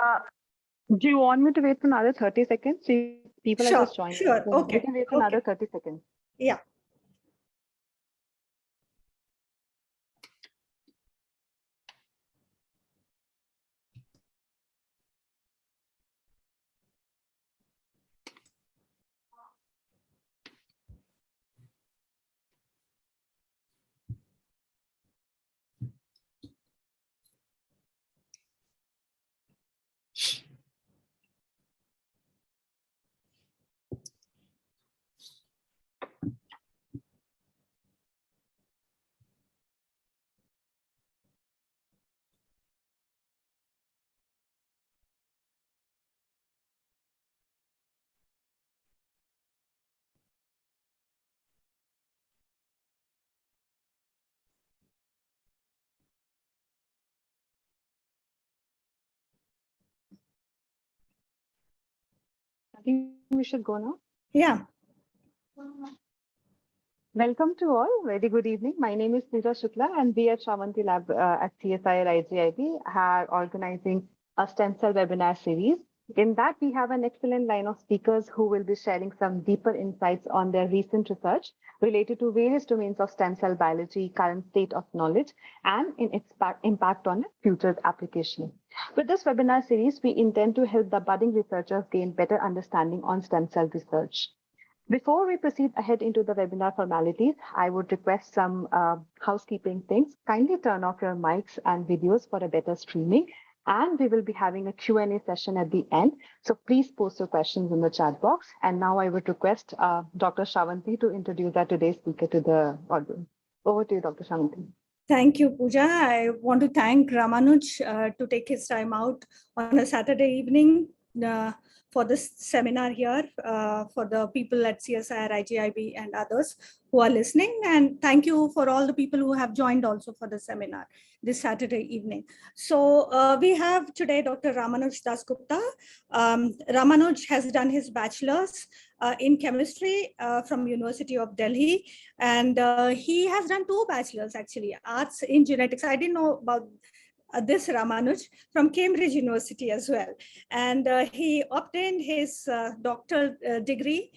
Uh, do you want me to wait for another 30 seconds? See, people are just joining. Sure. So Okay. we can wait for another 30 seconds. Yeah. I think we should go now. Yeah. Welcome to all. Very good evening. My name is Pooja Shukla, and we at Shravanti Lab at CSIR-IGIB are organizing a stem cell webinar series. In that, we have an excellent line of speakers who will be sharing some deeper insights on their recent research related to various domains of stem cell biology, current state of knowledge, and in its impact on future application. With this webinar series, we intend to help the budding researchers gain better understanding on stem cell research. Before we proceed ahead into the webinar formalities, I would request some housekeeping things. Kindly turn off your mics and videos for a better streaming. And we will be having a Q&A session at the end. So please post your questions in the chat box. And now I would request Dr. Shravanti to introduce our today's speaker to the audience. Over to you, Dr. Shravanti. Thank you, Pooja. I want to thank Ramanuj to take his time out on a Saturday evening for this seminar here for the people at CSIR-IGIB and others who are listening. And thank you for all the people who have joined also for the seminar this Saturday evening. So we have today Dr. Ramanuj Dasgupta. Ramanuj has done his bachelor's in chemistry from University of Delhi. And he has done 2 bachelors actually, arts in genetics. I didn't know about this Ramanuj from Cambridge University as well. And he obtained his doctoral degree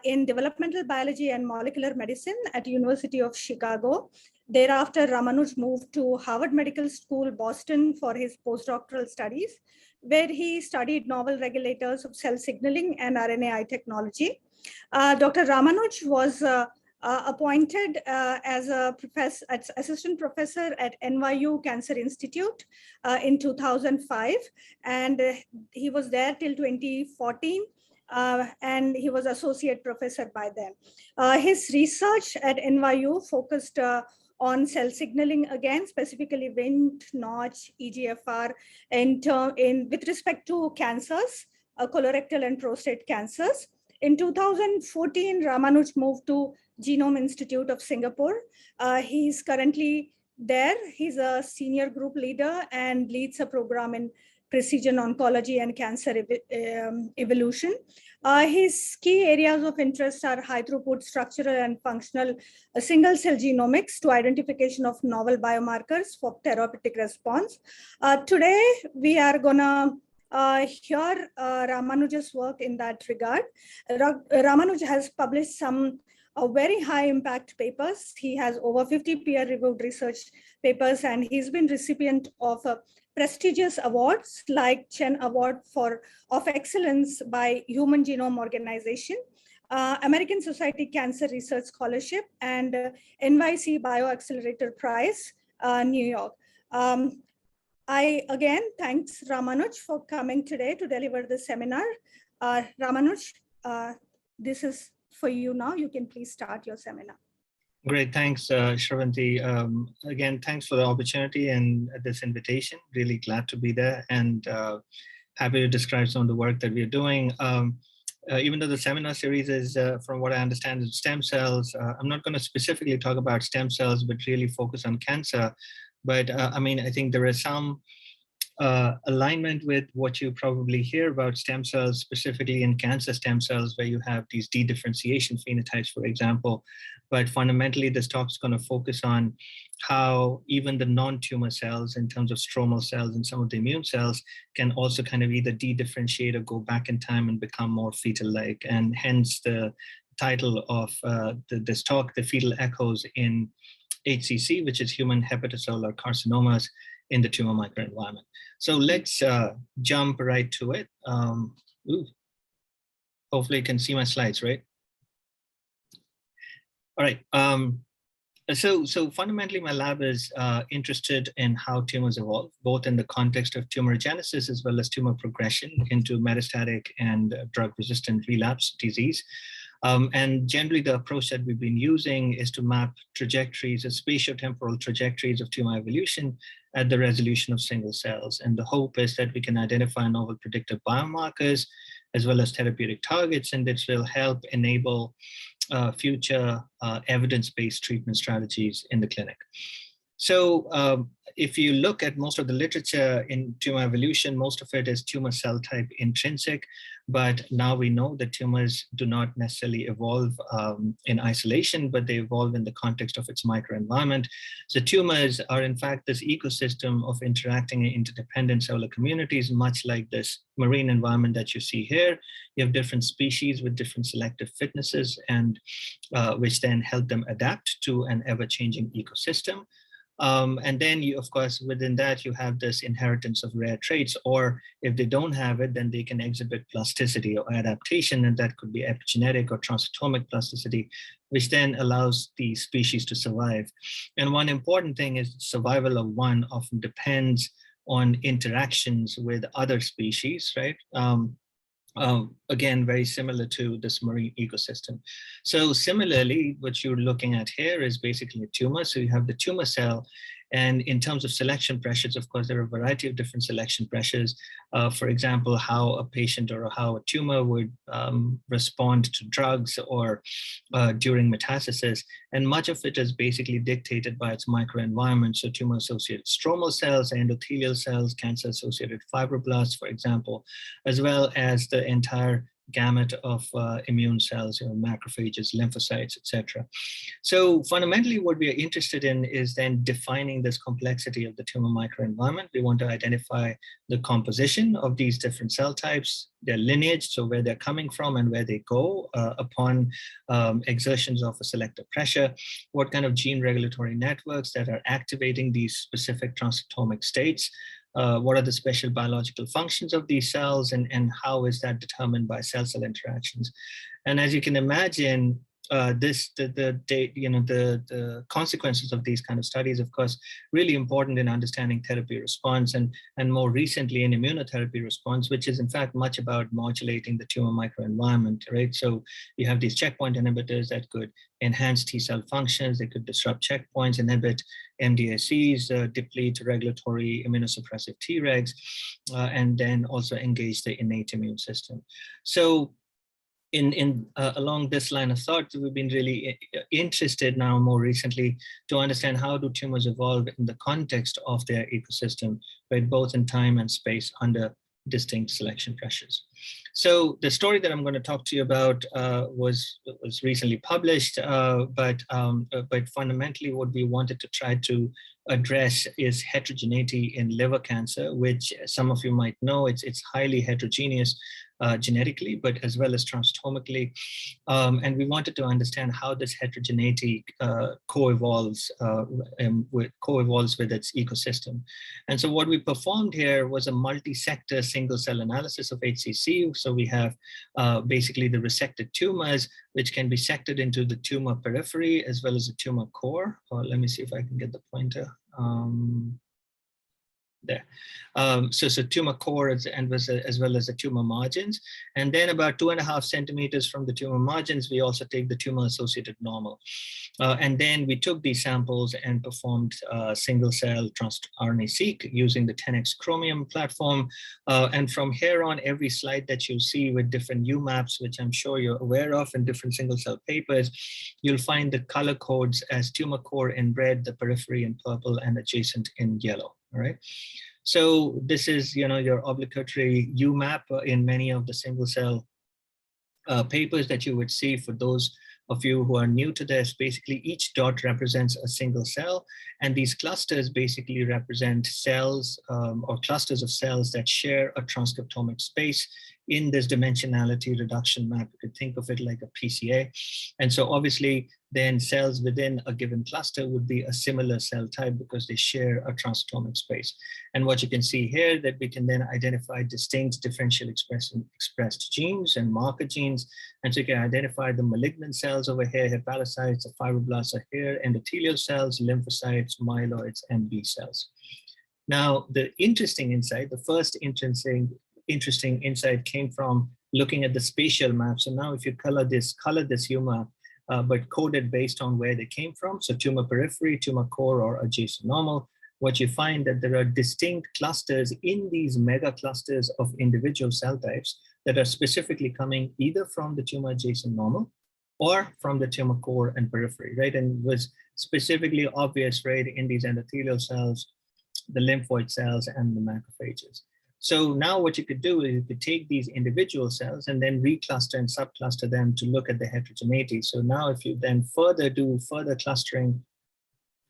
in developmental biology and molecular medicine at University of Chicago. Thereafter, Ramanuj moved to Harvard Medical School, Boston for his postdoctoral studies, where he studied novel regulators of cell signaling and RNAi technology. Dr. Ramanuj was appointed as a assistant professor at NYU Cancer Institute in 2005, and he was there till 2014. And he was associate professor by then. His research at NYU focused on cell signaling again, specifically Wnt, Notch, EGFR, with respect to cancers, colorectal and prostate cancers. In 2014, Ramanuj moved to Genome Institute of Singapore. He's currently there. He's a senior group leader and leads a program in precision oncology and cancer evolution. His key areas of interest are high throughput structural and functional single cell genomics to identification of novel biomarkers for therapeutic response. Today, we are gonna hear Ramanuj's work in that regard. Ramanuj has published some very high impact papers. He has over 50 peer-reviewed research papers, and he's been recipient of prestigious awards like Chen Award of Excellence by Human Genome Organization, American Society Cancer Research Scholarship, and NYC Bioaccelerator Prize, New York. I again thanks Ramanuj for coming today to deliver the seminar. Ramanuj, this is for you now. You can please start your seminar. Great, thanks, Shravanti. Again, thanks for the opportunity and this invitation. Really glad to be there and happy to describe some of the work that we are doing. Even though the seminar series is, from what I understand, is stem cells, I'm not going to specifically talk about stem cells, but really focus on cancer. But I mean, I think there are some alignment with what you probably hear about stem cells, specifically in cancer stem cells, where you have these dedifferentiation phenotypes, for example. But fundamentally, this talk is going to focus on how even the non-tumor cells, in terms of stromal cells and some of the immune cells, can also kind of either de-differentiate or go back in time and become more fetal-like. And hence the title of this talk, The Fetal Echoes in HCC, which is Human Hepatocellular Carcinomas in the Tumor Microenvironment. So let's jump right to it. Hopefully you can see my slides, right? All right. So fundamentally, my lab is interested in how tumors evolve, both in the context of tumorigenesis as well as tumor progression into metastatic and drug-resistant relapse disease. And generally, the approach that we've been using is to map trajectories, spatio-temporal trajectories of tumor evolution at the resolution of single cells. And the hope is that we can identify novel predictive biomarkers as well as therapeutic targets, and this will help enable future evidence-based treatment strategies in the clinic. So if you look at most of the literature in tumor evolution, most of it is tumor cell type intrinsic, but now we know that tumors do not necessarily evolve in isolation, but they evolve in the context of its microenvironment. So tumors are in fact this ecosystem of interacting interdependent cellular communities, much like this marine environment that you see here. You have different species with different selective fitnesses, and which then help them adapt to an ever-changing ecosystem. And then you, of course, within that, you have this inheritance of rare traits, or if they don't have it, then they can exhibit plasticity or adaptation, and that could be epigenetic or transcriptomic plasticity, which then allows the species to survive. And one important thing is survival of one often depends on interactions with other species, right? Again, very similar to this marine ecosystem. So similarly, what you're looking at here is basically a tumor. So you have the tumor cell, and in terms of selection pressures, of course, there are a variety of different selection pressures. For example, how a patient or how a tumor would respond to drugs or during metastasis. And much of it is basically dictated by its microenvironment. So tumor-associated stromal cells, endothelial cells, cancer-associated fibroblasts, for example, as well as the entire gamut of immune cells, macrophages, lymphocytes, etc. So fundamentally, what we are interested in is then defining this complexity of the tumor microenvironment. We want to identify the composition of these different cell types, their lineage, so where they're coming from and where they go upon exertions of a selective pressure, what kind of gene regulatory networks that are activating these specific transcriptomic states, what are the special biological functions of these cells, and how is that determined by cell-cell interactions. And as you can imagine, the consequences of these kind of studies, of course, really important in understanding therapy response, and more recently in immunotherapy response, which is in fact much about modulating the tumor microenvironment, right? So you have these checkpoint inhibitors that could enhance T cell functions, they could disrupt checkpoints, inhibit MDSCs, deplete regulatory immunosuppressive Tregs, and then also engage the innate immune system. So along this line of thought, we've been really interested now more recently to understand how do tumors evolve in the context of their ecosystem, right, both in time and space under distinct selection pressures. So the story that I'm going to talk to you about was recently published, but fundamentally what we wanted to try to address is heterogeneity in liver cancer, which some of you might know, it's highly heterogeneous genetically, but as well as transtomically. And we wanted to understand how this heterogeneity co-evolves with its ecosystem. And so what we performed here was a multi-sector single cell analysis of HCC. So we have basically the resected tumors, which can be sected into the tumor periphery as well as the tumor core. Let me see if I can get the pointer. There. So tumor core as well as the tumor margins. And then about 2.5 centimeters from the tumor margins, we also take the tumor associated normal. And then we took these samples and performed single cell RNA-seq using the 10x Chromium platform. And from here on, every slide that you see with different UMAPs, which I'm sure you're aware of in different single cell papers, you'll find the color codes as tumor core in red, the periphery in purple, and adjacent in yellow. All right. So this is, your obligatory UMAP in many of the single cell papers that you would see. For those of you who are new to this, basically each dot represents a single cell, and these clusters basically represent cells or clusters of cells that share a transcriptomic space in this dimensionality reduction map. You could think of it like a PCA. And so obviously then cells within a given cluster would be a similar cell type because they share a transcriptomic space. And what you can see here, that we can then identify distinct differential expressed genes and marker genes. And so you can identify the malignant cells over here, hepatocytes, the fibroblasts are here, endothelial cells, lymphocytes, myeloids, and B cells. Now, the interesting insight, the first interesting insight came from looking at the spatial map. So now if you color this UMAP, but coded based on where they came from, so tumor periphery, tumor core, or adjacent normal, what you find that there are distinct clusters in these mega clusters of individual cell types that are specifically coming either from the tumor adjacent normal or from the tumor core and periphery, right? And it was specifically obvious, right, in these endothelial cells, the lymphoid cells, and the macrophages. So now what you could do is you could take these individual cells and then recluster and subcluster them to look at the heterogeneity. So now if you then do further clustering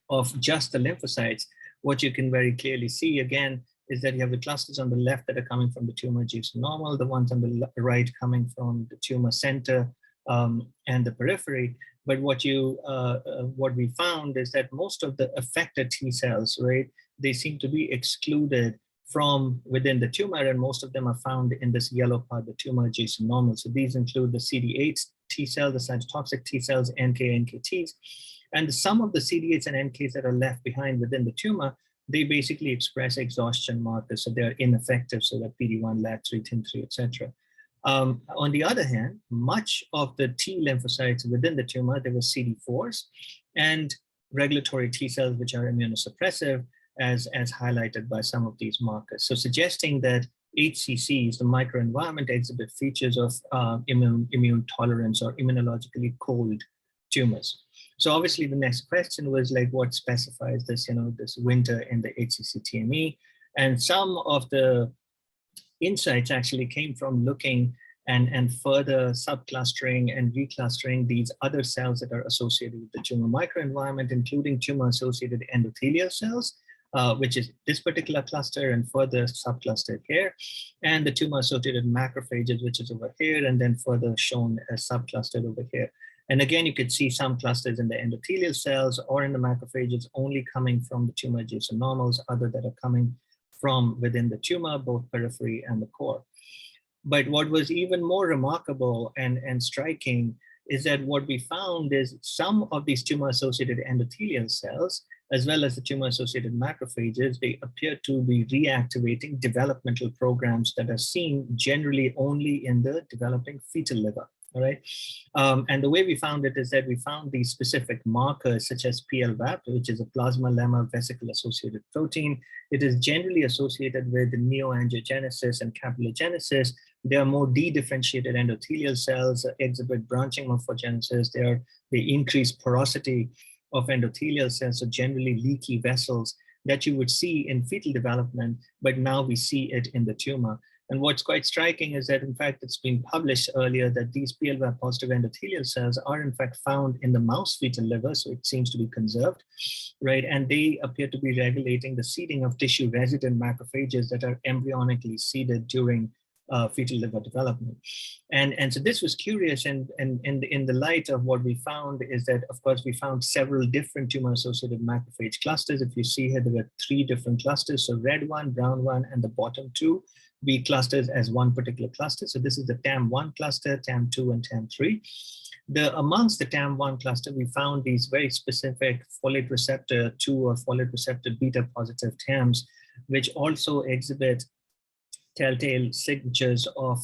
of just the lymphocytes, what you can very clearly see again is that you have the clusters on the left that are coming from the tumor adjacent normal, the ones on the right coming from the tumor center and the periphery. But what we found is that most of the affected T cells, right, they seem to be excluded from within the tumor, and most of them are found in this yellow part, the tumor adjacent normal. So these include the CD8 T cells, the cytotoxic T cells, NK, NKTs, and some of the CD8s and NKs that are left behind within the tumor, they basically express exhaustion markers, so they're ineffective, so that PD-1, LAT3, TIM3, etc. On the other hand, much of the T lymphocytes within the tumor, there were CD4s and regulatory T cells, which are immunosuppressive, as highlighted by some of these markers. So suggesting that HCCs, the microenvironment, exhibit features of immune tolerance or immunologically cold tumors. So obviously the next question was like, what specifies this, this winter in the HCC TME? And some of the insights actually came from looking and further subclustering and reclustering these other cells that are associated with the tumor microenvironment, including tumor-associated endothelial cells, which is this particular cluster, and further subclustered here, and the tumor-associated macrophages, which is over here, and then further shown as subclustered over here. And again, you could see some clusters in the endothelial cells or in the macrophages only coming from the tumor adjacent normals, other that are coming from within the tumor, both periphery and the core. But what was even more remarkable and striking is that what we found is some of these tumor-associated endothelial cells, as well as the tumor-associated macrophages, they appear to be reactivating developmental programs that are seen generally only in the developing fetal liver. All right. And the way we found it is that we found these specific markers such as PLVAP, which is a plasma lemma vesicle associated protein. It is generally associated with neoangiogenesis and capillogenesis. They are more dedifferentiated endothelial cells, exhibit branching morphogenesis. They increase porosity of endothelial cells, so generally leaky vessels that you would see in fetal development, but now we see it in the tumor. And what's quite striking is that, in fact, it's been published earlier that these PLVAP positive endothelial cells are in fact found in the mouse fetal liver, so it seems to be conserved, right? And they appear to be regulating the seeding of tissue resident macrophages that are embryonically seeded during fetal liver development. And so this was curious, and in the light of what we found is that, of course, we found several different tumor-associated macrophage clusters. If you see here, there were 3 different clusters, so red one, brown one, and the bottom 2 be clusters as one particular cluster. So this is the TAM1 cluster, TAM2, and TAM3. Amongst the TAM1 cluster, we found these very specific folate receptor 2 or folate receptor beta positive TAMs, which also exhibit telltale signatures of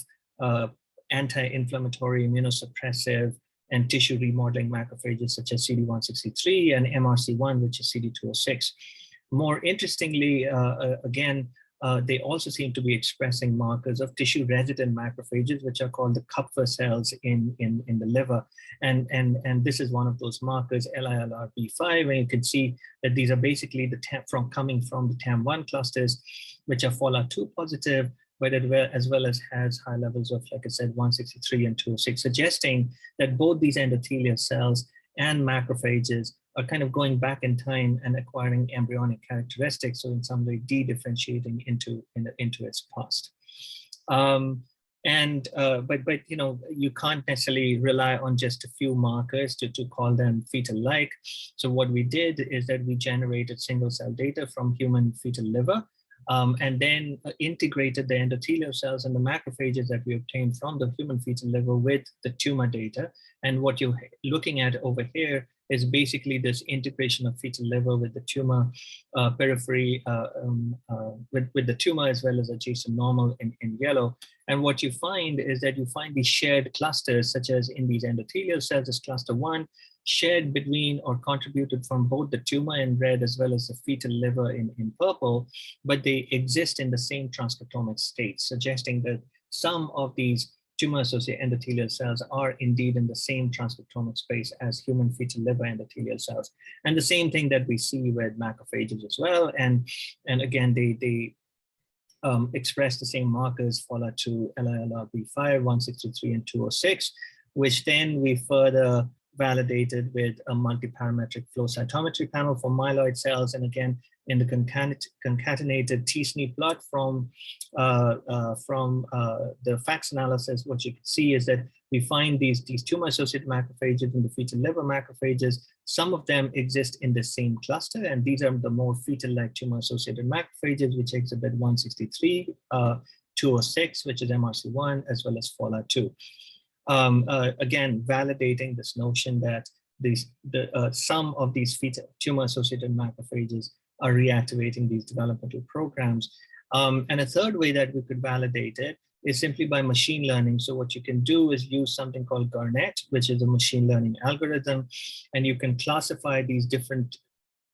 anti-inflammatory, immunosuppressive, and tissue remodeling macrophages such as CD163 and MRC1, which is CD206. More interestingly, again, they also seem to be expressing markers of tissue resident macrophages, which are called the Kupffer cells in the liver. And this is one of those markers, LILRB5, and you can see that these are basically coming from the TAM1 clusters, which are FOLR2 positive, but as well as has high levels of, like I said, 163 and 206, suggesting that both these endothelial cells and macrophages are kind of going back in time and acquiring embryonic characteristics, so in some way de-differentiating into its past. But you know, you can't necessarily rely on just a few markers to call them fetal-like. So what we did is that we generated single cell data from human fetal liver, and then integrated the endothelial cells and the macrophages that we obtained from the human fetal liver with the tumor data. And what you're looking at over here is basically this integration of fetal liver with the tumor periphery, with the tumor as well as adjacent normal in yellow. And what you find is that you find these shared clusters, such as in these endothelial cells as cluster 1, shared between or contributed from both the tumor in red as well as the fetal liver in purple, but they exist in the same transcriptomic state, suggesting that some of these tumor-associated endothelial cells are indeed in the same transcriptomic space as human fetal liver endothelial cells. And the same thing that we see with macrophages as well. And again, they express the same markers, FOLR2, LILRB5, 163, and 206, which then we further validated with a multiparametric flow cytometry panel for myeloid cells. And again, in the concatenated t-SNE plot from the FACS analysis, what you can see is that we find these tumor-associated macrophages in the fetal liver macrophages. Some of them exist in the same cluster, and these are the more fetal-like tumor-associated macrophages, which exhibit 163, 206, which is MRC1, as well as FOLR2. Again, validating this notion that some of these tumor-associated macrophages are reactivating these developmental programs. And a third way that we could validate it is simply by machine learning. So what you can do is use something called Garnett, which is a machine learning algorithm, and you can classify these different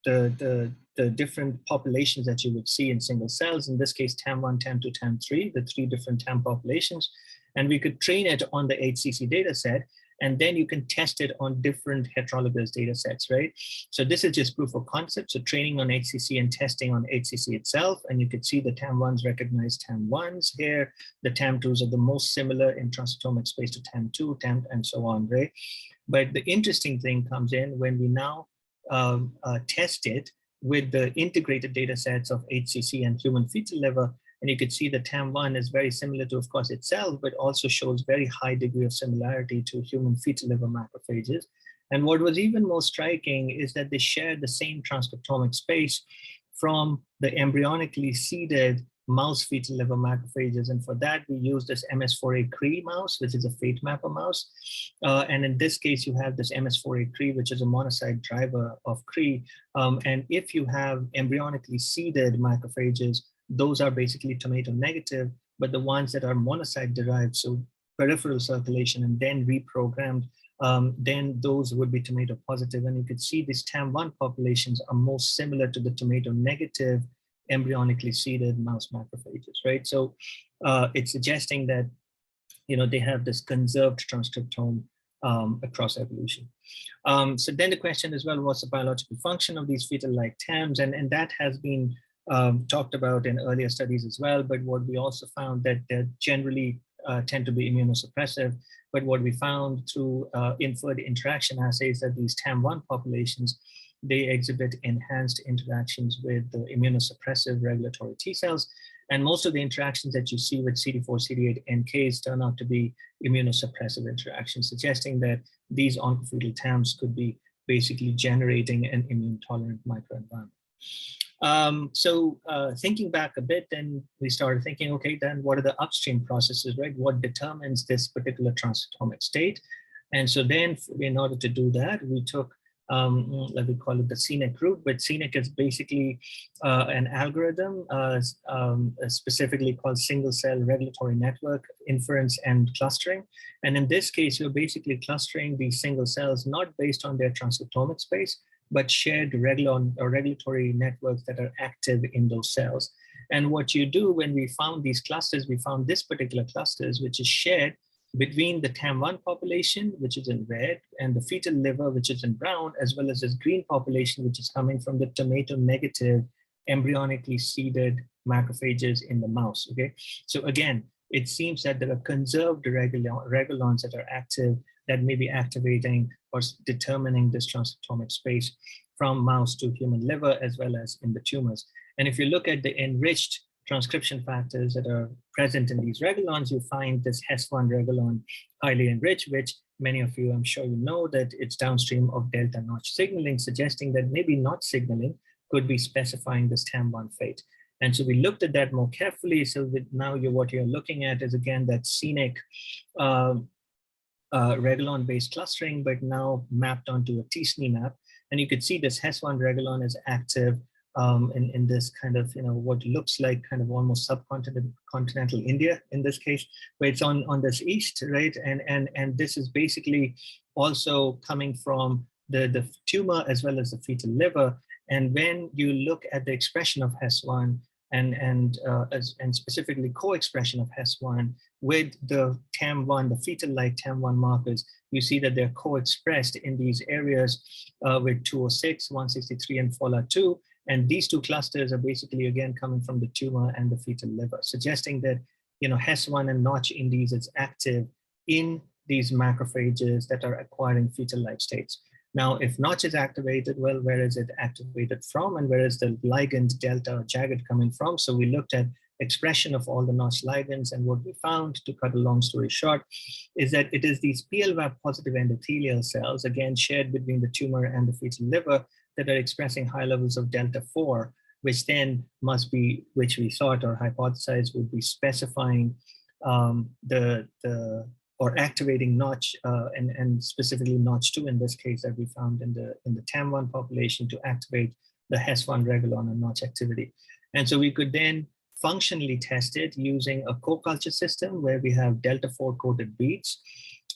the different populations that you would see in single cells. In this case, TAM1, TAM2, TAM3, the 3 different TAM populations. And we could train it on the HCC data set, and then you can test it on different heterologous data sets, right? So this is just proof of concept. So training on HCC and testing on HCC itself. And you could see the TAM1s recognize TAM1s here. The TAM2s are the most similar in transcriptomic space to TAM2, and so on, right? But the interesting thing comes in when we now test it with the integrated data sets of HCC and human fetal liver. And you could see the TAM1 is very similar to, of course, itself, but also shows very high degree of similarity to human fetal liver macrophages. And what was even more striking is that they share the same transcriptomic space from the embryonically seeded mouse fetal liver macrophages. And for that, we use this MS4A Cree mouse, which is a fate mapper mouse. And in this case, you have this MS4A Cree, which is a monocyte driver of Cree. And if you have embryonically seeded macrophages, those are basically tomato negative, but the ones that are monocyte derived, so peripheral circulation and then reprogrammed, then those would be tomato positive. And you could see these TAM1 populations are most similar to the tomato negative embryonically seeded mouse macrophages, right? So it's suggesting that, you know, they have this conserved transcriptome across evolution. So then the question as well, what's the biological function of these fetal-like TAMs? And that has been talked about in earlier studies as well, but what we also found that they generally tend to be immunosuppressive. But what we found through inferred interaction assays that these TAM1 populations, they exhibit enhanced interactions with the immunosuppressive regulatory T cells. And most of the interactions that you see with CD4, CD8 NKs turn out to be immunosuppressive interactions, suggesting that these oncofetal TAMs could be basically generating an immune-tolerant microenvironment. So thinking back a bit, then we started thinking, okay, then what are the upstream processes, right? What determines this particular transcriptomic state? And so then in order to do that, we took, let me call it the CNIC route, but CNIC is basically an algorithm specifically called single cell regulatory network inference and clustering. And in this case, you're basically clustering these single cells, not based on their transcriptomic space, but shared regulatory networks that are active in those cells. And what you do when we found these clusters, we found this particular clusters, which is shared between the TAM1 population, which is in red, and the fetal liver, which is in brown, as well as this green population, which is coming from the tomato negative embryonically seeded macrophages in the mouse, okay? So again, it seems that there are conserved regulons that are active that may be activating or determining this transcriptomic space from mouse to human liver, as well as in the tumors. And if you look at the enriched transcription factors that are present in these regulons, you find this HES1 regulon highly enriched, which many of you, I'm sure you know, that it's downstream of delta notch signaling, suggesting that maybe notch signaling could be specifying this TAM1 fate. And so we looked at that more carefully. So that now what you're looking at is, again, that scenic regulon-based clustering, but now mapped onto a t-SNE map. And you could see this HES1 regulon is active in this kind of, what looks like kind of almost subcontinental India in this case, where it's on this east, right? And this is basically also coming from the tumor as well as the fetal liver. And when you look at the expression of HES1 and specifically co-expression of HES1 with the TAM1, the fetal-like TAM1 markers, you see that they're co-expressed in these areas with 206, 163, and FOLA2. And these two clusters are basically, again, coming from the tumor and the fetal liver, suggesting that, HES1 and Notch indies is active in these macrophages that are acquiring fetal-like states. Now, if Notch is activated, well, where is it activated from, and where is the ligand delta or jagged coming from? So we looked at expression of all the Notch ligands, and what we found, to cut a long story short, is that it is these PLVAP positive endothelial cells, again, shared between the tumor and the fetal liver, that are expressing high levels of delta 4, which then must be, which we thought or hypothesized would be specifying or activating Notch and specifically Notch 2 in this case that we found in the TAM1 population to activate the HES1 regulon and Notch activity. And so we could then functionally test it using a co-culture system where we have delta 4 coated beads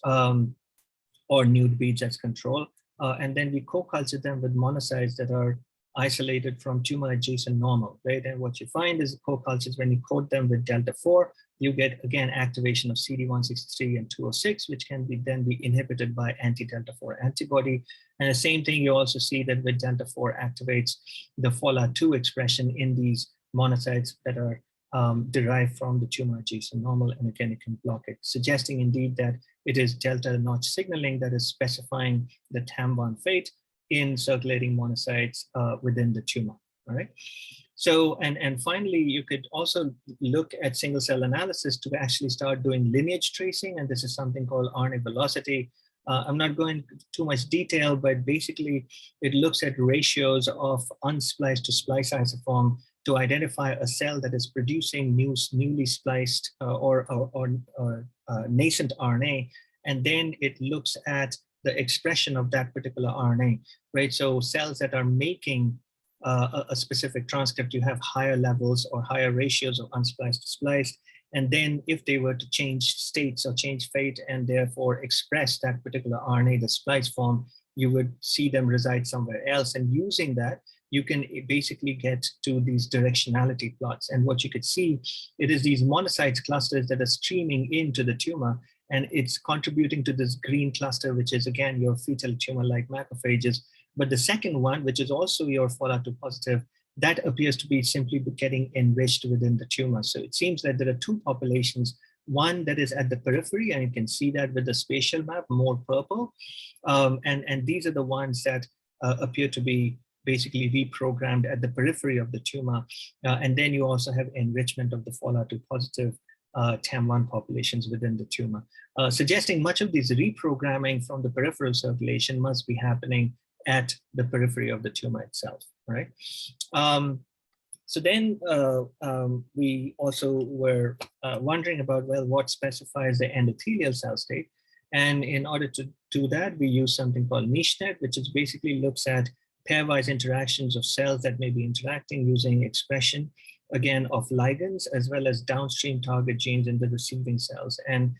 or nude beads as control. And then we co-culture them with monocytes that are isolated from tumor adjacent normal, right? And what you find is co-cultures, when you coat them with delta 4, you get, again, activation of CD163 and 206, which can then be inhibited by anti-delta 4 antibody. And the same thing, you also see that with delta 4 activates the FOLA2 expression in these monocytes that are derived from the tumor adjacent normal, and again, it can block it, suggesting indeed that it is delta Notch signaling that is specifying the TAM1 fate in circulating monocytes within the tumor, all right? So, and finally, you could also look at single cell analysis to actually start doing lineage tracing, and this is something called RNA velocity. I'm not going into too much detail, but basically it looks at ratios of unspliced to splice isoform to identify a cell that is producing newly spliced or nascent RNA, and then it looks at the expression of that particular RNA, right? So cells that are making a specific transcript, you have higher levels or higher ratios of unspliced to spliced. And then if they were to change states or change fate and therefore express that particular RNA, the splice form, you would see them reside somewhere else. And using that, you can basically get to these directionality plots. And what you could see, it is these monocytes clusters that are streaming into the tumor, and it's contributing to this green cluster, which is, again, your fetal tumor-like macrophages. But the second one, which is also your FOLA2 positive, that appears to be simply getting enriched within the tumor. So it seems that there are two populations, one that is at the periphery, and you can see that with the spatial map, more purple. And these are the ones that appear to be basically reprogrammed at the periphery of the tumor. And then you also have enrichment of the FOLA2 positive TAM1 populations within the tumor, suggesting much of this reprogramming from the peripheral circulation must be happening at the periphery of the tumor itself, right? So then we also were wondering about, well, what specifies the endothelial cell state? And in order to do that, we use something called NicheNet, which is basically looks at pairwise interactions of cells that may be interacting using expression, again, of ligands, as well as downstream target genes in the receiving cells. And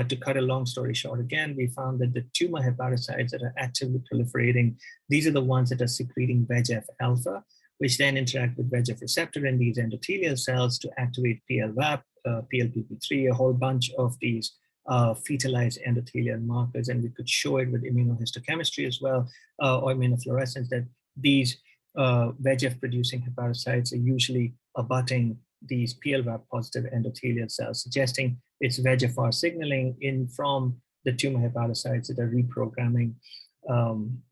to cut a long story short, again, we found that the tumor hepatocytes that are actively proliferating, these are the ones that are secreting VEGF alpha, which then interact with VEGF receptor in these endothelial cells to activate PLVAP, PLPP3, a whole bunch of these fetalized endothelial markers. And we could show it with immunohistochemistry as well, or immunofluorescence, that these VEGF producing hepatocytes are usually abutting these PLVAP positive endothelial cells, suggesting it's VEGFR signaling in from the tumor hepatocytes that are reprogramming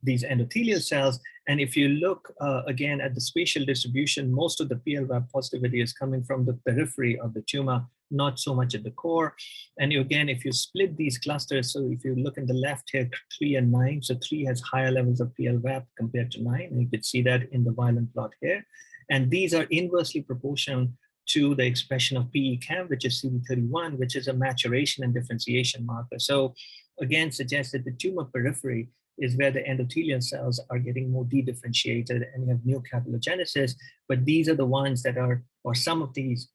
these endothelial cells. And if you look again at the spatial distribution, most of the PLVAP positivity is coming from the periphery of the tumor, not so much at the core. And again, if you split these clusters, so if you look in the left here, 3 and 9, so 3 has higher levels of PLVAP compared to 9, and you could see that in the violent plot here. And these are inversely proportional to the expression of PECAM, which is CD31, which is a maturation and differentiation marker. So again, suggests that the tumor periphery is where the endothelial cells are getting more dedifferentiated and you have new capillogenesis, but these are the ones that are, or some of these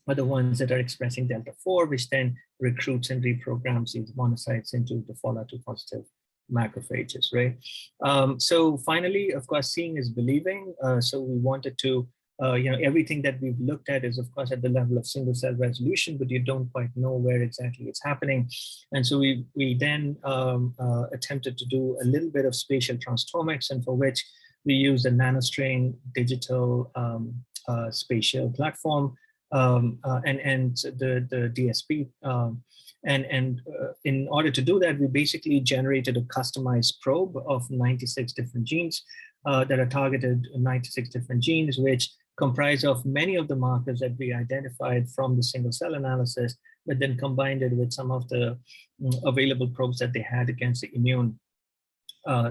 are the ones that are expressing delta-4, which then recruits and reprograms these monocytes into the FOLR2 positive macrophages, right? So finally, of course, seeing is believing. So we wanted to, everything that we've looked at is, of course, at the level of single cell resolution, but you don't quite know where exactly it's happening. And so we then attempted to do a little bit of spatial transcriptomics, and for which we use the Nanostring digital spatial platform and the DSP. In order to do that, we basically generated a customized probe of 96 different genes that are targeted, 96 different genes, which comprise of many of the markers that we identified from the single cell analysis, but then combined it with some of the available probes that they had against the immune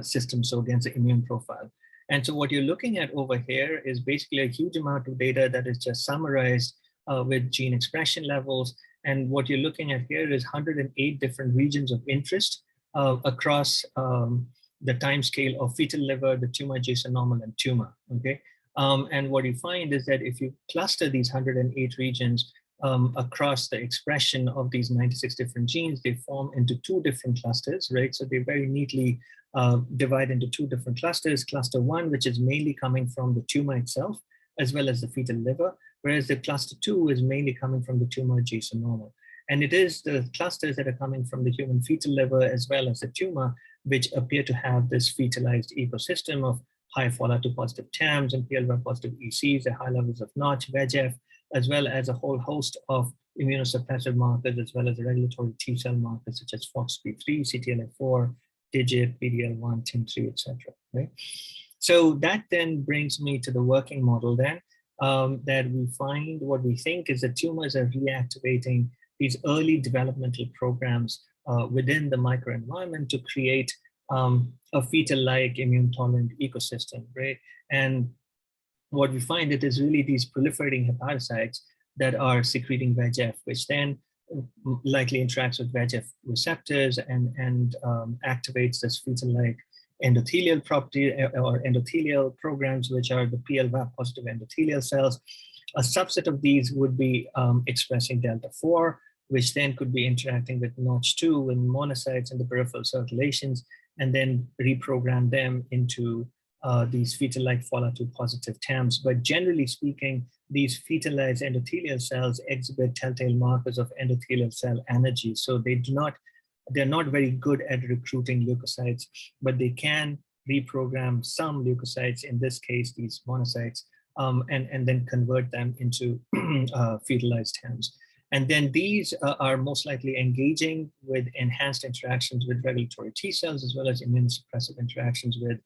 system, so against the immune profile. And so what you're looking at over here is basically a huge amount of data that is just summarized with gene expression levels. And what you're looking at here is 108 different regions of interest across the time scale of fetal liver, the tumor adjacent normal, and tumor, okay? And what you find is that if you cluster these 108 regions across the expression of these 96 different genes, they form into 2 different clusters, right? So they very neatly divide into 2 different clusters. Cluster 1, which is mainly coming from the tumor itself, as well as the fetal liver, whereas the cluster 2 is mainly coming from the tumor adjacent normal. And it is the clusters that are coming from the human fetal liver as well as the tumor, which appear to have this fetalized ecosystem of high FOLR2 positive TAMs and PLVAP positive ECs at high levels of Notch, VEGF, as well as a whole host of immunosuppressive markers, as well as regulatory T cell markers such as FOXP3, CTLA4, TIGIT, PD-L1, TIM3, etc. Right? So that then brings me to the working model then, that we find what we think is that tumors are reactivating these early developmental programs within the microenvironment to create a fetal-like immune-tolerant ecosystem, right? And what we find it is really these proliferating hepatocytes that are secreting VEGF, which then likely interacts with VEGF receptors and activates this fetal-like endothelial property or endothelial programs, which are the PLVAP positive endothelial cells. A subset of these would be expressing delta-4, which then could be interacting with Notch2 and monocytes in the peripheral circulations, and then reprogram them into these fetal-like FOLR2 positive TAMs. But generally speaking, these fetalized endothelial cells exhibit telltale markers of endothelial cell energy. So they're not very good at recruiting leukocytes, but they can reprogram some leukocytes, in this case, these monocytes, and then convert them into fetalized TAMs. And then these are most likely engaging with enhanced interactions with regulatory T cells, as well as immunosuppressive interactions with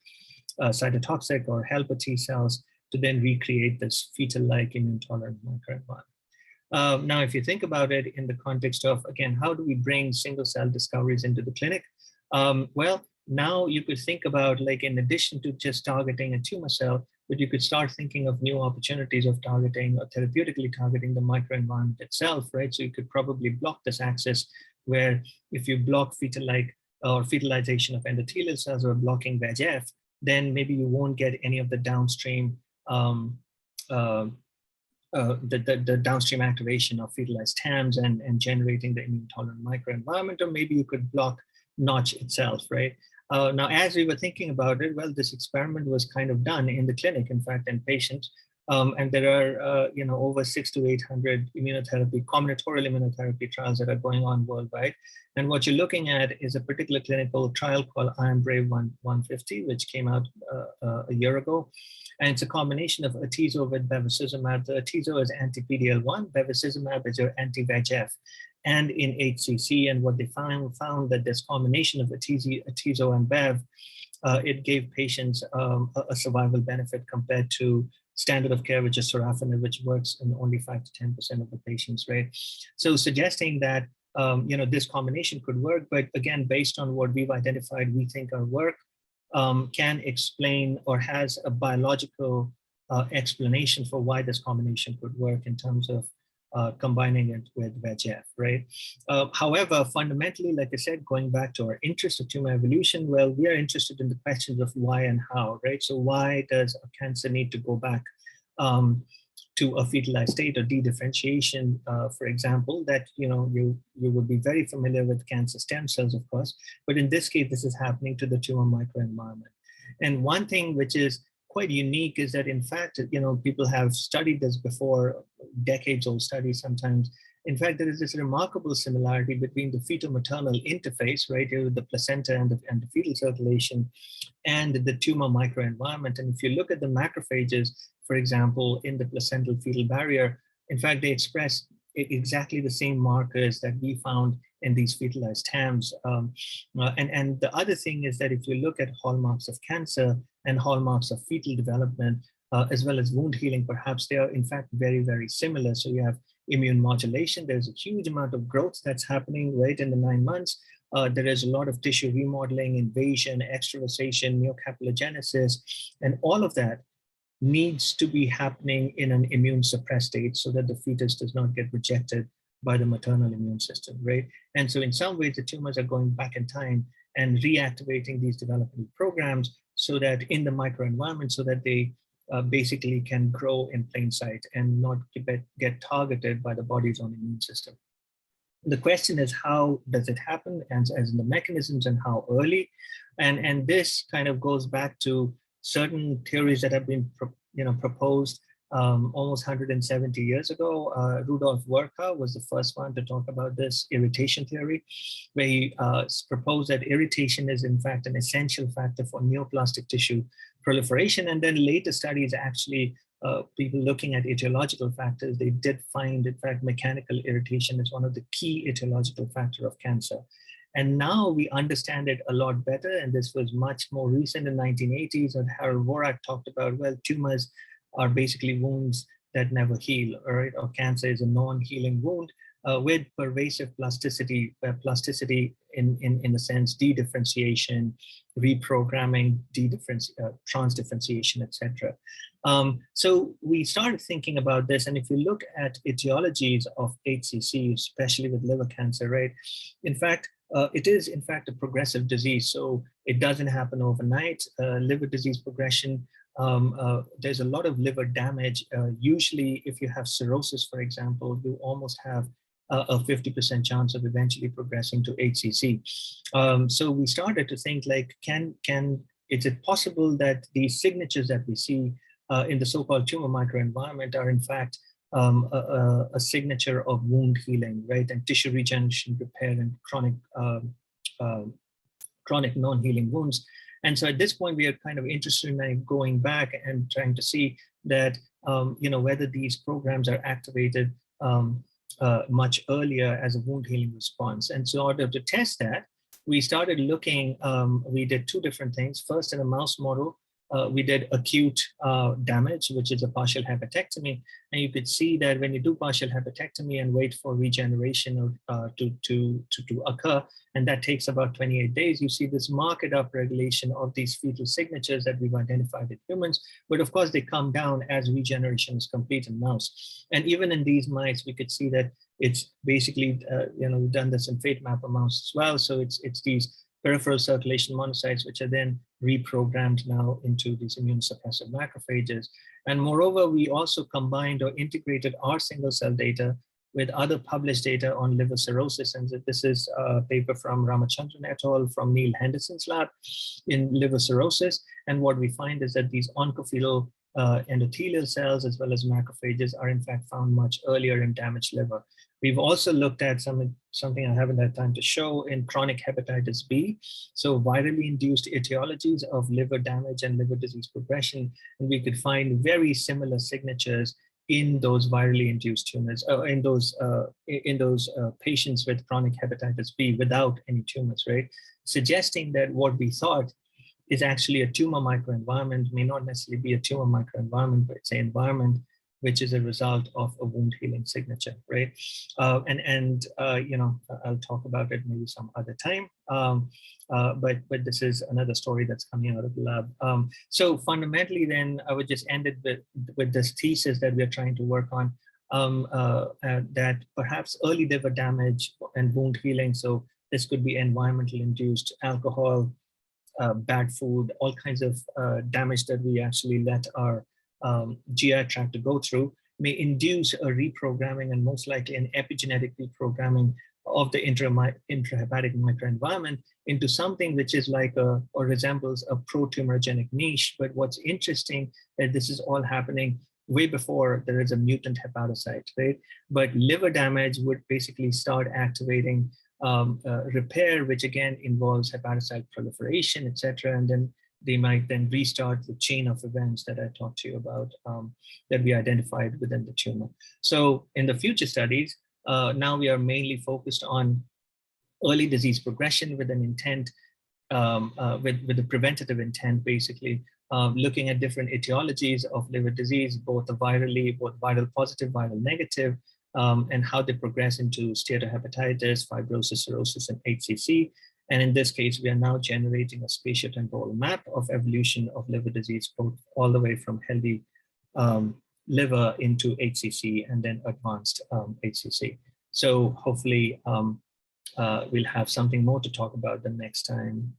cytotoxic or helper T cells to then recreate this fetal-like immune-tolerant microenvironment. Now, if you think about it in the context of, again, how do we bring single cell discoveries into the clinic? Well, now you could think about, like, in addition to just targeting a tumor cell, but you could start thinking of new opportunities of targeting or therapeutically targeting the microenvironment itself, right? So you could probably block this axis where if you block fetal-like or fetalization of endothelial cells or blocking VEGF, then maybe you won't get any of the downstream the downstream activation of fetalized TAMs and generating the immune-tolerant microenvironment, or maybe you could block Notch itself, right? Now, as we were thinking about it, well, this experiment was kind of done in the clinic, in fact, in patients And there are, over 600 to 800 immunotherapy, combinatorial immunotherapy trials that are going on worldwide. And what you're looking at is a particular clinical trial called Iron Brave 150, which came out a year ago. And it's a combination of atezo with bevacizumab. The atezo is anti-PD-L1, bevacizumab is your anti-VEGF, and in HCC. And what they found that this combination of atezo and bev, it gave patients a survival benefit compared to standard of care, which is sorafenib, which works in only 5 to 10% of the patients, right? So suggesting that this combination could work, but again, based on what we've identified, we think our work can explain or has a biological explanation for why this combination could work in terms of combining it with VEGF, right? However, fundamentally, like I said, going back to our interest of tumor evolution, well, we are interested in the questions of why and how, right? So why does a cancer need to go back to a fetalized state or dedifferentiation, for example, that you would be very familiar with cancer stem cells, of course, but in this case, this is happening to the tumor microenvironment. And one thing which is quite unique is that, in fact, people have studied this before, decades-old studies sometimes. In fact, there is this remarkable similarity between the fetal-maternal interface, right, the placenta and the fetal circulation, and the tumor microenvironment. And if you look at the macrophages, for example, in the placental fetal barrier, in fact, they express exactly the same markers that we found in these fetalized TAMs. And the other thing is that if you look at hallmarks of cancer and hallmarks of fetal development, as well as wound healing, perhaps they are in fact very, very similar. So you have immune modulation. There's a huge amount of growth that's happening right in the 9 months. There is a lot of tissue remodeling, invasion, extravasation, neocapillagenesis, and all of that needs to be happening in an immune suppressed state so that the fetus does not get rejected by the maternal immune system, right? And so in some ways, the tumors are going back in time and reactivating these developmental programs so that in the microenvironment, so that they basically can grow in plain sight and not get targeted by the body's own immune system. The question is, how does it happen, and as in the mechanisms, and how early? And this kind of goes back to certain theories that have been proposed almost 170 years ago. Rudolf Virchow was the first one to talk about this irritation theory, where he proposed that irritation is in fact an essential factor for neoplastic tissue proliferation. And then later studies actually, people looking at etiological factors, they did find, in fact, mechanical irritation is one of the key etiological factors of cancer. And now we understand it a lot better. And this was much more recent in the 1980s, when Harold Vorak talked about, well, tumors are basically wounds that never heal, right? Or cancer is a non-healing wound with pervasive plasticity, in the sense dedifferentiation, reprogramming, transdifferentiation, etc. So we started thinking about this, and if you look at etiologies of HCC, especially with liver cancer, right? In fact, it is in fact a progressive disease, so it doesn't happen overnight. Liver disease progression, there's a lot of liver damage. Usually, if you have cirrhosis, for example, you almost have a 50% chance of eventually progressing to HCC. So we started to think, like, is it possible that these signatures that we see in the so-called tumor microenvironment are in fact a signature of wound healing, right, and tissue regeneration, repair, and chronic non-healing wounds. And so at this point, we are kind of interested in going back and trying to see that whether these programs are activated much earlier as a wound healing response. And so in order to test that, we started looking. We did two different things. First, in a mouse model, we did acute damage, which is a partial hepatectomy. And you could see that when you do partial hepatectomy and wait for regeneration to occur, and that takes about 28 days, you see this marked upregulation of these fetal signatures that we've identified in humans. But of course, they come down as regeneration is complete in mouse. And even in these mice, we could see that it's basically, we've done this in fate mapper mouse as well. So it's these peripheral circulation monocytes, which are then reprogrammed now into these immune suppressive macrophages. And moreover, we also combined or integrated our single cell data with other published data on liver cirrhosis. And this is a paper from Ramachandran et al. From Neil Henderson's lab in liver cirrhosis. And what we find is that these Oncofetal endothelial cells as well as macrophages are in fact found much earlier in damaged liver. We've also looked at something I haven't had time to show in chronic hepatitis B. So virally induced etiologies of liver damage and liver disease progression. And we could find very similar signatures in those virally induced tumors, in those patients with chronic hepatitis B without any tumors, right? Suggesting that what we thought is actually a tumor microenvironment may not necessarily be a tumor microenvironment, but it's an environment which is a result of a wound healing signature, right? You know, I'll talk about it maybe some other time. But this is another story that's coming out of the lab. So fundamentally, then I would just end it with this thesis that we're trying to work on, that perhaps early liver damage and wound healing. So this could be environmental induced alcohol, bad food, all kinds of damage that we actually let our GI tract to go through may induce a reprogramming and most likely an epigenetic reprogramming of the intrahepatic microenvironment into something which is like or resembles a pro-tumorigenic niche. But what's interesting that this is all happening way before there is a mutant hepatocyte, right? But liver damage would basically start activating repair, which again involves hepatocyte proliferation, etc. And then they might then restart the chain of events that I talked to you about that we identified within the tumor. So in the future studies, now we are mainly focused on early disease progression with an intent, with a preventative intent, basically, looking at different etiologies of liver disease, both viral positive, viral negative, and how they progress into steatohepatitis, fibrosis, cirrhosis, and HCC. And in this case, we are now generating a spatio-temporal map of evolution of liver disease, both all the way from healthy liver into HCC and then advanced HCC. So hopefully we'll have something more to talk about the next time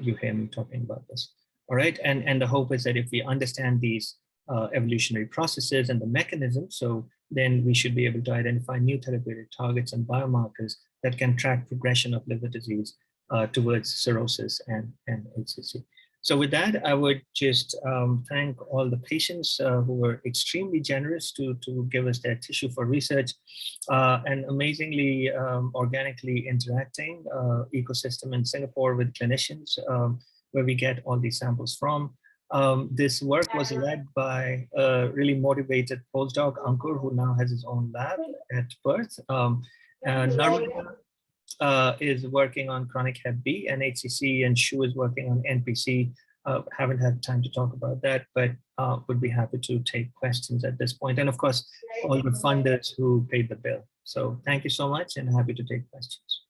you hear me talking about this. All right, and the hope is that if we understand these evolutionary processes and the mechanisms, so then we should be able to identify new therapeutic targets and biomarkers that can track progression of liver disease towards cirrhosis and HCC. So with that, I would just thank all the patients who were extremely generous to give us their tissue for research, and amazingly organically interacting ecosystem in Singapore with clinicians where we get all these samples from. This work was led by a really motivated postdoc, Ankur, who now has his own lab at Perth. Narmada is working on chronic Hep B and HCC, and Shu is working on NPC. Haven't had time to talk about that, but would be happy to take questions at this point. And of course, all the funders who paid the bill. So thank you so much and happy to take questions.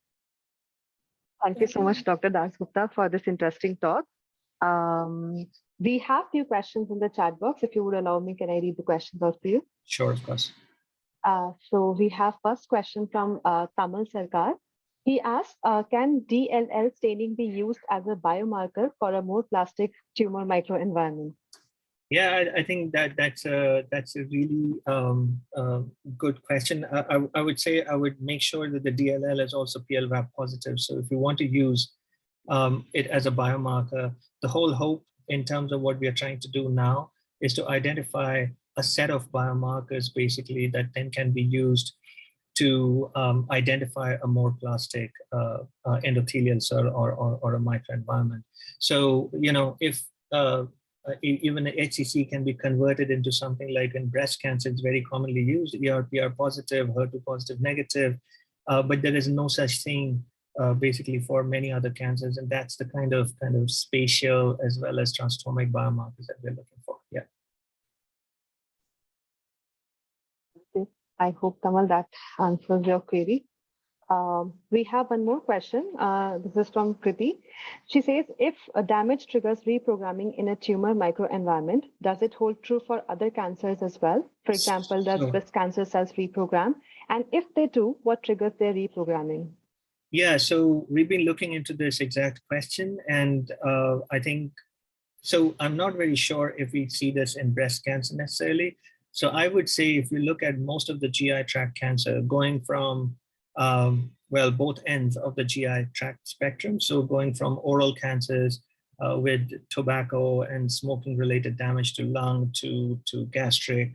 Thank you so much, Dr. Dasgupta, for this interesting talk. We have few questions in the chat box. If you would allow me, can I read the questions out for you? Sure, of course. So we have first question from Kamal Sarkar. He asks, can DLL staining be used as a biomarker for a more plastic tumor microenvironment? Yeah, I think that's a really good question. I would say I would make sure that the DLL is also PLVAP positive. So if you want to use it as a biomarker, the whole hope in terms of what we are trying to do now is to identify a set of biomarkers basically that then can be used to identify a more plastic endothelial cell or a microenvironment. So, you know, if even an HCC can be converted into something like in breast cancer, it's very commonly used, ER/PR positive, HER2 positive, negative, but there is no such thing basically for many other cancers, and that's the kind of spatial as well as transformic biomarkers that we're looking for. Yeah. I hope, Kamal, that answers your query. We have one more question. This is from Kriti. She says, if a damage triggers reprogramming in a tumor microenvironment, does it hold true for other cancers as well? For example, does breast cancer cells reprogram? And if they do, what triggers their reprogramming? Yeah, so we've been looking into this exact question, and I think, so I'm not very sure if we see this in breast cancer necessarily. So I would say if you look at most of the GI tract cancer going from, well, both ends of the GI tract spectrum, so going from oral cancers with tobacco and smoking related damage to lung, to gastric,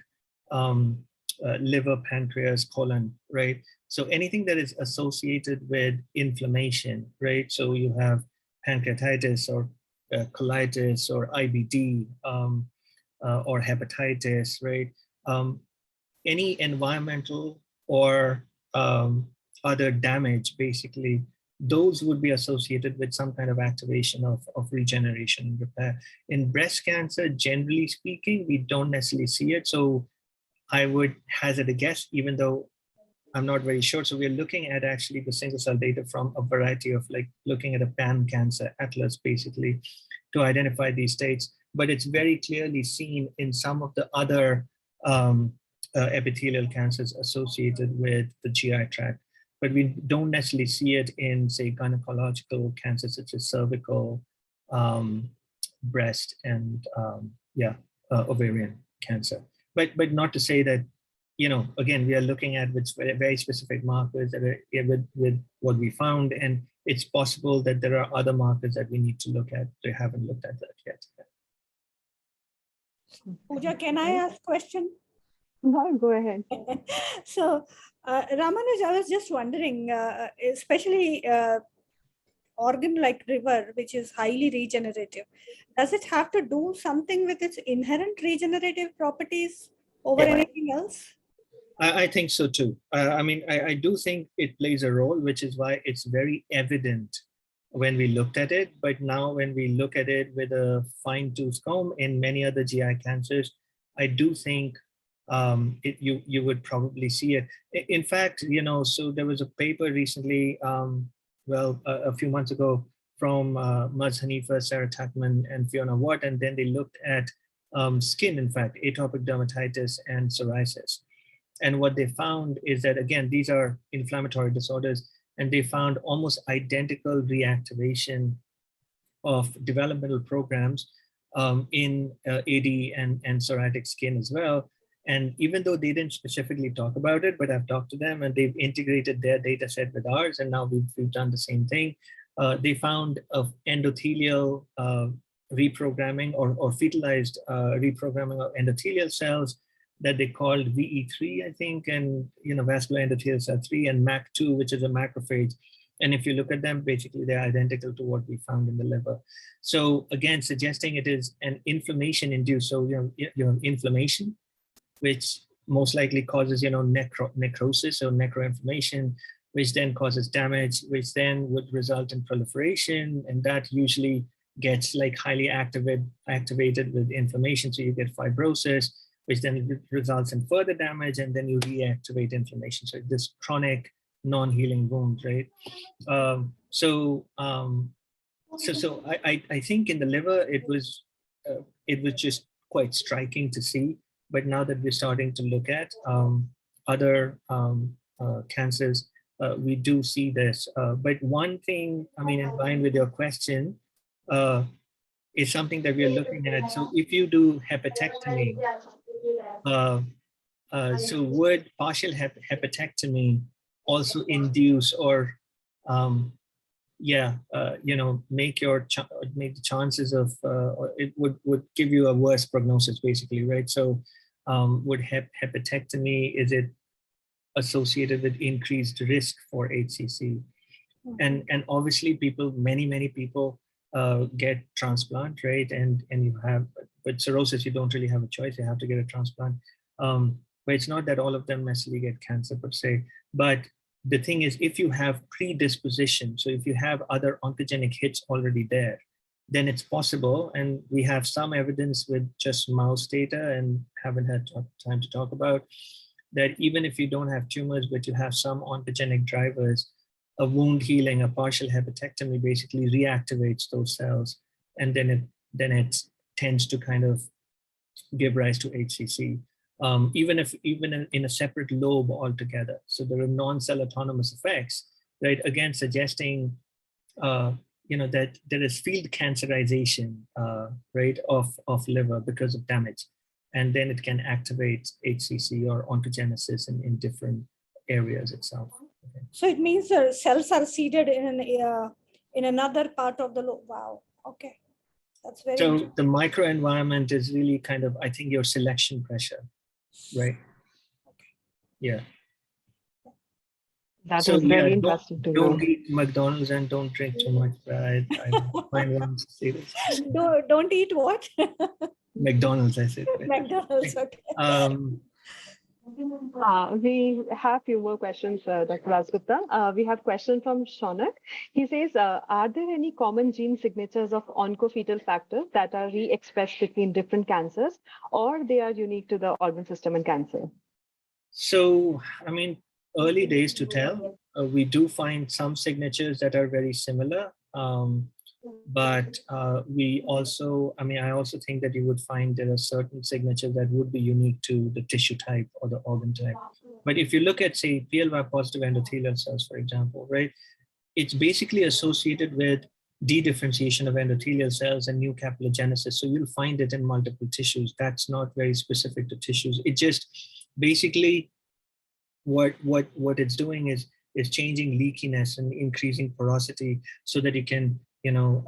liver, pancreas, colon, right? So anything that is associated with inflammation, right? So you have pancreatitis or colitis or IBD or hepatitis, right? Any environmental or other damage, basically, those would be associated with some kind of activation of regeneration and repair. In breast cancer, generally speaking, we don't necessarily see it. So I would hazard a guess, even though I'm not very sure. So we're looking at actually the single cell data from a variety of, like, looking at a pan cancer atlas, basically, to identify these states. But it's very clearly seen in some of the other epithelial cancers associated with the GI tract. But we don't necessarily see it in, say, gynecological cancers such as cervical, breast, and ovarian cancer. But not to say that, you know, again, we are looking at with very specific markers that are with what we found, and it's possible that there are other markers that we need to look at. They haven't looked at that yet. Pooja, can I ask a question? No, go ahead. So, Ramanuj, I was just wondering, especially organ like liver, which is highly regenerative, does it have to do something with its inherent regenerative properties over anything else? I think so too. I mean, I do think it plays a role, which is why it's very evident when we looked at it. But now when we look at it with a fine-tooth comb in many other GI cancers, I do think you would probably see it. In fact, you know, so there was a paper recently, a few months ago, from Muz Hanifa, Sarah Tuckman, and Fiona Watt, and then they looked at skin, in fact, atopic dermatitis and psoriasis. And what they found is that, again, these are inflammatory disorders, and they found almost identical reactivation of developmental programs in AD and psoriatic skin as well. And even though they didn't specifically talk about it, but I've talked to them and they've integrated their data set with ours, and now we've done the same thing. They found of endothelial reprogramming or fetalized reprogramming of endothelial cells that they called VE3, I think, and, you know, vascular endothelial cell 3, and MAC2, which is a macrophage. And if you look at them, basically they're identical to what we found in the liver. So again, suggesting it is an inflammation induced. So you know, inflammation, which most likely causes, you know, necrosis or necroinflammation, which then causes damage, which then would result in proliferation, and that usually gets like highly activated with inflammation. So you get fibrosis, which then results in further damage, and then you reactivate inflammation. So this chronic non-healing wound, right? So I think in the liver it was just quite striking to see. But now that we're starting to look at other cancers, we do see this. But one thing, I mean, in line with your question, is something that we're looking at. So if you do hepatectomy, so would partial hepatectomy also induce or you know, make the chances of or it would give you a worse prognosis, basically, right? So would hepatectomy, is it associated with increased risk for HCC? And obviously many people get transplant, right? And you have, but cirrhosis, you don't really have a choice, you have to get a transplant. But it's not that all of them necessarily get cancer per se. But the thing is, if you have predisposition, so if you have other oncogenic hits already there, then it's possible, and we have some evidence with just mouse data and haven't had time to talk about, that even if you don't have tumors, but you have some oncogenic drivers, a wound healing, a partial hepatectomy basically reactivates those cells, and then it tends to kind of give rise to HCC. Even in a separate lobe altogether. So there are non-cell autonomous effects, right? Again, suggesting, you know, that there is field cancerization, right, of liver because of damage. And then it can activate HCC or oncogenesis in different areas itself. Okay. So it means the cells are seeded in another part of the lobe. Wow, okay. That's very So interesting. the microenvironment is really kind of, I think, your selection pressure, right? Yeah. That So is yeah, very interesting to don't know. eat McDonald's and don't drink too much. I find one to say this. Don't eat what? McDonald's, I said. Right? McDonald's, okay. We have few more questions, Dr. Dasgupta. We have question from Shaunak. He says, are there any common gene signatures of oncofetal factors that are re-expressed between different cancers, or they are unique to the organ system and cancer? So, I mean, early days to tell. We do find some signatures that are very similar. But we also, I mean, I also think that you would find there are certain signatures that would be unique to the tissue type or the organ type. But if you look at, say, PLY positive endothelial cells, for example, right, it's basically associated with dedifferentiation of endothelial cells and new capillogenesis. So you'll find it in multiple tissues. That's not very specific to tissues. It just basically what it's doing is changing leakiness and increasing porosity so that you can, you know,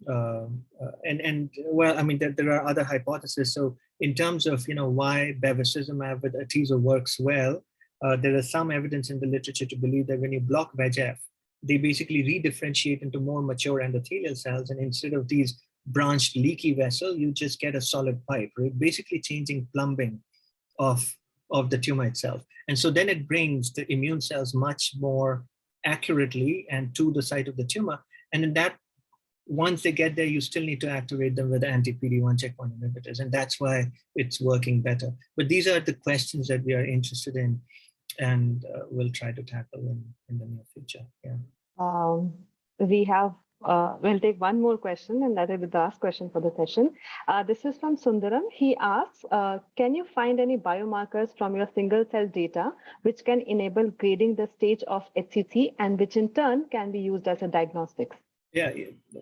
well, I mean, there are other hypotheses. So in terms of, you know, why bevacizumab with atezo works well, there is some evidence in the literature to believe that when you block VEGF, they basically redifferentiate into more mature endothelial cells. And instead of these branched leaky vessel, you just get a solid pipe, right? Basically changing plumbing of the tumor itself. And so then it brings the immune cells much more accurately and to the site of the tumor. And in that, once they get there, you still need to activate them with anti-PD-1 checkpoint inhibitors. And that's why it's working better. But these are the questions that we are interested in and we'll try to tackle in the near future. Yeah. We have, we'll take one more question, and that will be the last question for the session. This is from Sundaram. He asks, can you find any biomarkers from your single cell data which can enable grading the stage of HCC and which in turn can be used as a diagnostics? Yeah,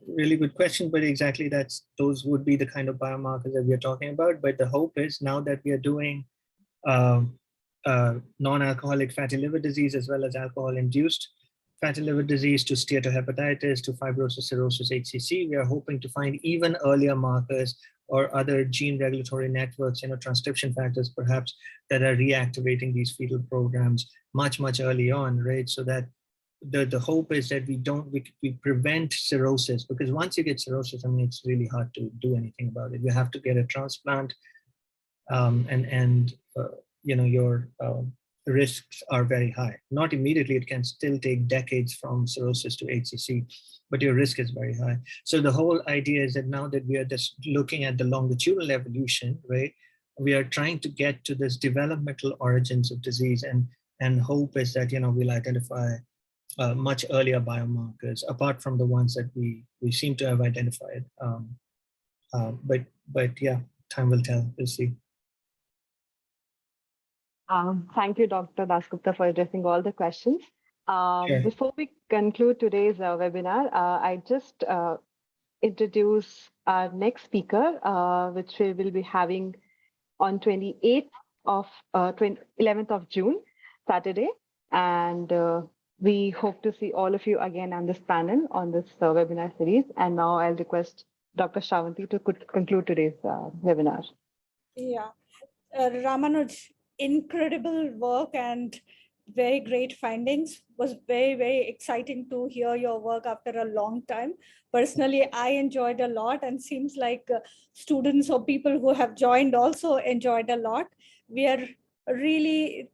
really good question, but exactly those would be the kind of biomarkers that we are talking about. But the hope is now that we are doing non-alcoholic fatty liver disease as well as alcohol-induced fatty liver disease to steatohepatitis to fibrosis, cirrhosis, HCC, we are hoping to find even earlier markers or other gene regulatory networks, you know, transcription factors perhaps, that are reactivating these fetal programs much early on, right? So that the hope is that we prevent cirrhosis, because once you get cirrhosis, I mean, it's really hard to do anything about it. You have to get a transplant, you know, your risks are very high. Not immediately, it can still take decades from cirrhosis to HCC, but your risk is very high. So the whole idea is that now that we are just looking at the longitudinal evolution, right, we are trying to get to this developmental origins of disease, and hope is that, you know, we'll identify much earlier biomarkers apart from the ones that we seem to have identified. But yeah, time will tell. We'll see. Thank you, Dr. Dasgupta, for addressing all the questions. Sure. Before we conclude today's webinar, I just introduce our next speaker, which we will be having on 11th of June, Saturday. And we hope to see all of you again on this panel, on this webinar series. And now I'll request Dr. Shravanti to conclude today's webinar. Yeah, Ramanuj, incredible work and very great findings. Was very exciting to hear your work after a long time. Personally, I enjoyed a lot, and seems like students or people who have joined also enjoyed a lot. We are really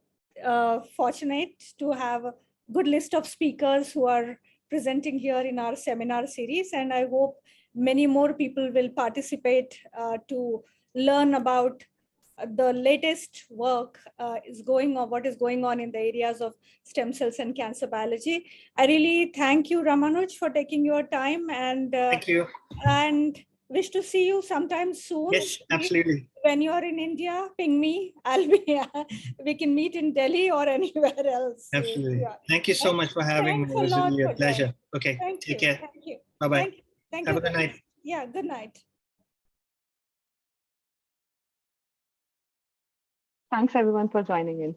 fortunate to have a good list of speakers who are presenting here in our seminar series, and I hope many more people will participate to learn about the latest work is going on, what is going on in the areas of stem cells and cancer biology. I really thank you, Ramanuj, for taking your time, and Thank you. And wish to see you sometime soon. Yes, absolutely. When you're in India, ping me. I'll be. We can meet in Delhi or anywhere else. Absolutely. Yeah. Thank you so much for having me. It was really a pleasure. Okay. Take care. Thank you. Bye-bye. Thank Have you. a good night. Yeah. Good night. Thanks, everyone, for joining in.